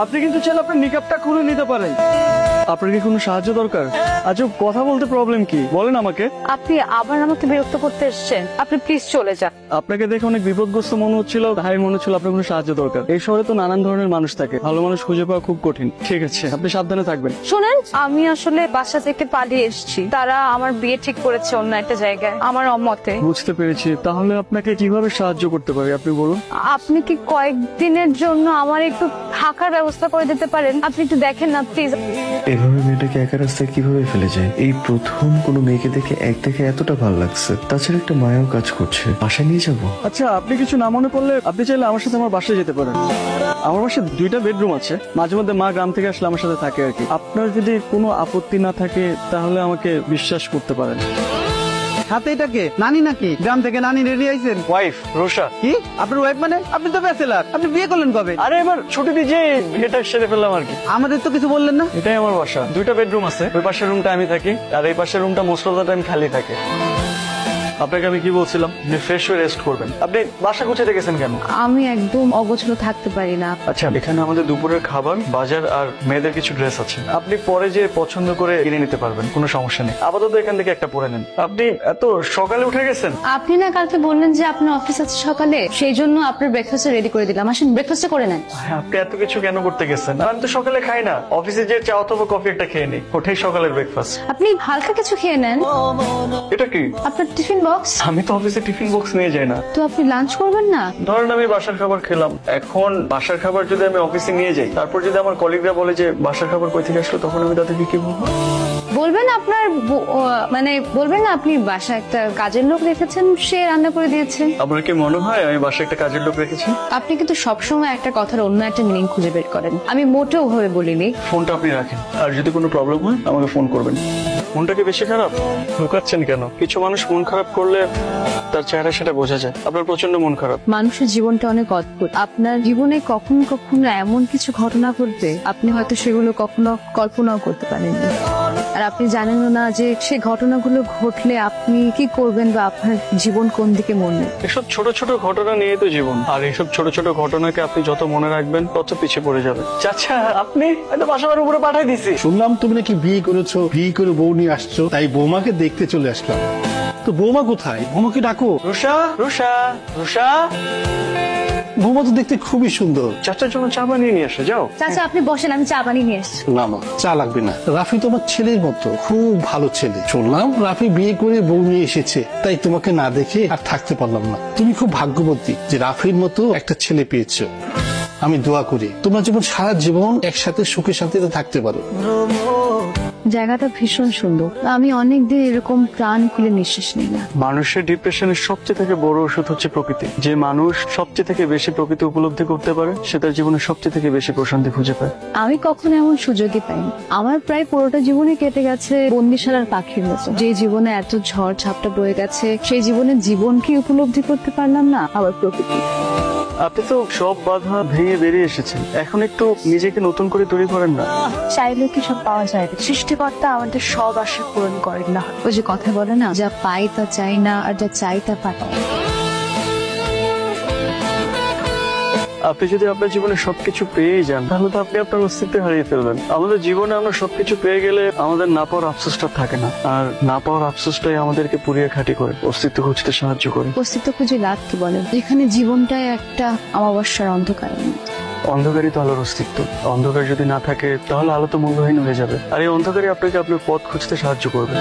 আপনি কিন্তু চাইলে আপনার নিকাবটা খুলে নিতে পারেন। আপনার কি কোনো সাহায্য দরকার? আচ্ছা, কথা বলতে প্রবলেম কি বলেন আমাকে। আপনি আবার আমাকে বিরক্ত করতে এসেছেন, আপনি প্লিজ চলে যান। আপনাকে দেখে অনেক বিপদগ্রস্ত মনে হচ্ছিল, তাই মনে হচ্ছিল আপনার কোনো সাহায্য দরকার। এই শহরে তো নানান ধরনের মানুষ থাকে, ভালো মানুষ খুঁজে পাওয়া খুব কঠিন। ঠিক আছে, আপনি সাবধানে থাকবেন। শুনেন, আমি আসলে বাসা থেকে পালিয়ে এসেছি। তারা আমার বিয়ে ঠিক করেছে অন্য একটা জায়গায়, আমার অমতে। বুঝতে পেরেছি। তাহলে আপনাকে কিভাবে সাহায্য করতে পারি আপনি বলুন। আপনি কি কয়েকদিনের জন্য আমার একটু থাকার ব্যবস্থা করে দিতে পারেন? আপনি একটু দেখেন না প্লিজ। এভাবে মেয়েটাকে একা রাস্তায় কিভাবে ফেলে যায়? এই প্রথম কোনো মেয়েকে দেখে এক দেখে এতটা ভালো লাগছে। তাছাড়া একটা মায়াও কাজ করছে। বাসায় নিয়ে যাবো। আচ্ছা, আপনি কিছু না মনে করলে আপনি চাইলে আমার সাথে আমার বাসায় যেতে পারেন। আমার বাসায় 2টা বেডরুম আছে। মাঝে মধ্যে মা গ্রাম থেকে আসলে আমার সাথে থাকে আর কি। আপনার যদি কোনো আপত্তি না থাকে তাহলে আমাকে বিশ্বাস করতে পারেন। হাতে এটাকে নানি নাকি? গ্রাম থেকে নানি রেডি আইছেন? ওয়াইফ রোশা। কি আপনার ওয়াইফ? মানে আপনি তো ব্যাচেলার, আপনি বিয়ে করলেন কবে? আরে এবার ছুটি দিয়ে বিয়েটা সেরে ফেললাম আর কি। আমাদের তো কিছু বললেন না। এটাই আমার বাসা। 2টা বেডরুম আছে। ওই পাশের রুমটা আমি থাকি আর এই পাশের রুমটা মোস্ট অফ দ্য টাইম খালি থাকে। আপনাকে আমি কি বলছিলাম, ফ্রেশ হয়ে রেস্ট করবেন। আপনি বাসা গুছিয়ে রেখেছেন কেন? আমি একদম অগোছলো থাকতে পারি না। আচ্ছা, এখানে আমাদের দুপুরের খাবার, বাজার আর মেয়েদের কিছু ড্রেস আছে। আপনি পরে যে পছন্দ করে কিনে নিতে পারবেন, কোনো সমস্যা নেই। আপাতত এখান থেকে একটা পরে নেন। আপনি এত সকালে উঠে গেছেন? আপনি না কালকে বললেন যে আপনার অফিস আছে সকালে, সেই জন্য আপনার ব্রেকফাস্ট রেডি করে দিলাম। আসেন ব্রেকফাস্ট করে নেন। আপনি এত কিছু কেন করতে গেছেন? আমি তো সকালে খাই না। অফিসে যে চা অথবা কফি একটা খেয়ে নিই, ওটাই সকালের ব্রেকফাস্ট। আপনি হালকা কিছু খেয়ে নেন। এটা কি? আপনার টিফিন বক্স। আমি তো অফিসে টিফিন বক্স নিয়ে যাই না। তো আপনি লাঞ্চ করবেন না? ধরেন আমি বাসার খাবার খেলাম, এখন বাসার খাবার যদি আমি অফিসে নিয়ে যাই, তারপর যদি আমার কলিগরা বলে যে বাসার খাবার কই থেকে আসলো, তখন আমি তাদেরকে কি বলবো? বলবেন আপনার মানে বলবেন না আপনি বাসায় একটা কাজের লোক রেখেছেন, সে রান্না করে দিয়েছে। আপনার কি মনে হয় আমি বাসায় একটা কাজের লোক রেখেছি? আপনি কিন্তু সবসময় একটা কথার অন্য একটা মিনিং খুঁজে বের করেন। আমি মোটেও ভাবে বলিনি। ফোনটা আপনি রাখেন, আর যদি কোনো প্রবলেম হয় আমাকে ফোন করবেন। মনটা কি বেশি খারাপ? লুকাচ্ছেন কেন? কিছু মানুষ মন খারাপ করলে তার চেহারা সেটা বোঝা যায়। আপনার প্রচন্ড মন খারাপ। মানুষের জীবনটা অনেক অদ্ভুত। আপনার জীবনে কখনো কখনো এমন কিছু ঘটনা ঘটবে, আপনি হয়তো সেগুলো কখনো কল্পনাও করতে পারেননি। আর আপনি জানেনও না যে সেই ঘটনাগুলো ঘটলে আপনি কি করবেন বা আপনার জীবন কোন দিকে মন নেবে। এসব ছোট ছোট ঘটনা নিয়ে তো জীবন, আর এইসব ছোট ছোট ঘটনাকে আপনি যত মনে রাখবেন তত পিছিয়ে পড়ে যাবে। চাচা, আপনি হয়তো বাসার উপরে পাঠাই দিছি। শুনলাম তুমি নাকি বিয়ে করেছো, বিয়ে করে বউ নিয়ে আসছো, তাই বৌমাকে দেখতে চলে আসলাম। তো বৌমা কোথায়? বৌমাকে ডাকো। রুষা, রুষা, রুষা। বৌমা তো দেখতে খুবই সুন্দর। চাচার জন্য চা বানিয়ে নিয়ে আসো, যাও। চাচা আপনি বসেন, আমি চা বানিয়ে নিয়ে আসছি। না না, চা লাগবে না। রাফি তোমার ছেলের মতো, খুব ভালো ছেলে। শুনলাম রাফি বিয়ে করে বউ নিয়ে এসেছে, তাই তোমাকে না দেখে আর থাকতে পারলাম না। তুমি খুব ভাগ্যবতী যে রাফির মতো একটা ছেলে পেয়েছো। আমি দোয়া করি তোমরা যেমন সারা জীবন একসাথে সুখে শান্তিতে থাকতে পারো। জায়গাটা ভীষণ সুন্দর। আমি অনেকদিন এরকম প্রাণ খুলে নিঃশ্বাস নিই না। মানুষের ডিপ্রেশনের সবচেয়ে থেকে বড় ওষুধ হচ্ছে প্রকৃতি। যে মানুষ সবচেয়ে থেকে বেশি প্রকৃতি উপলব্ধি করতে পারে, সে তার জীবনে সবচেয়ে থেকে বেশি প্রশান্তি খুঁজে পায়। আমি কখনো এমন সুযোগই পাইনি। আমার প্রায় পুরোটা জীবনে কেটে গেছে বন্দিশালার পাখির মতো। যে জীবনে এত ঝড় ঝাপটা বয়ে গেছে, সেই জীবনে জীবনকে উপলব্ধি করতে পারলাম না, আবার প্রকৃতি। আপনি তো সব বাধা ভেঙে বেরিয়ে এসেছেন, এখন একটু নিজেকে নতুন করে তৈরি করেন না। চাইলে কি সব পাওয়া যায়? সৃষ্টিকর্তা আমাদের সব আশা পূরণ করেন না। ওই যে কথা বলে না, যা পাই তা চাই না, আর যা চাই তা পাই। আপনি যদি আপনার জীবনে সবকিছু পেয়ে যান, তাহলে তো আপনি আপনার অস্তিত্ব হারিয়ে ফেলবেন। আমাদের জীবনে আমরা সবকিছু পেয়ে গেলে আমাদের না পাওয়ার আফসোসটা থাকে না, আর না পাওয়ার আফসোসটাই আমাদেরকে পুড়িয়ে খাঁটি করে, অস্তিত্ব খুঁজতে সাহায্য করে। অস্তিত্ব খুঁজে লাভ কি বলেন? এখানে জীবনটাই একটা অমাবস্যার অন্ধকার। অন্ধকারই তো আলোর অস্তিত্ব। অন্ধকার যদি না থাকে তাহলে আলো তো মূল্যহীন হয়ে যাবে, আর এই অন্ধকারই আপনাকে আপনার পথ খুঁজতে সাহায্য করবে।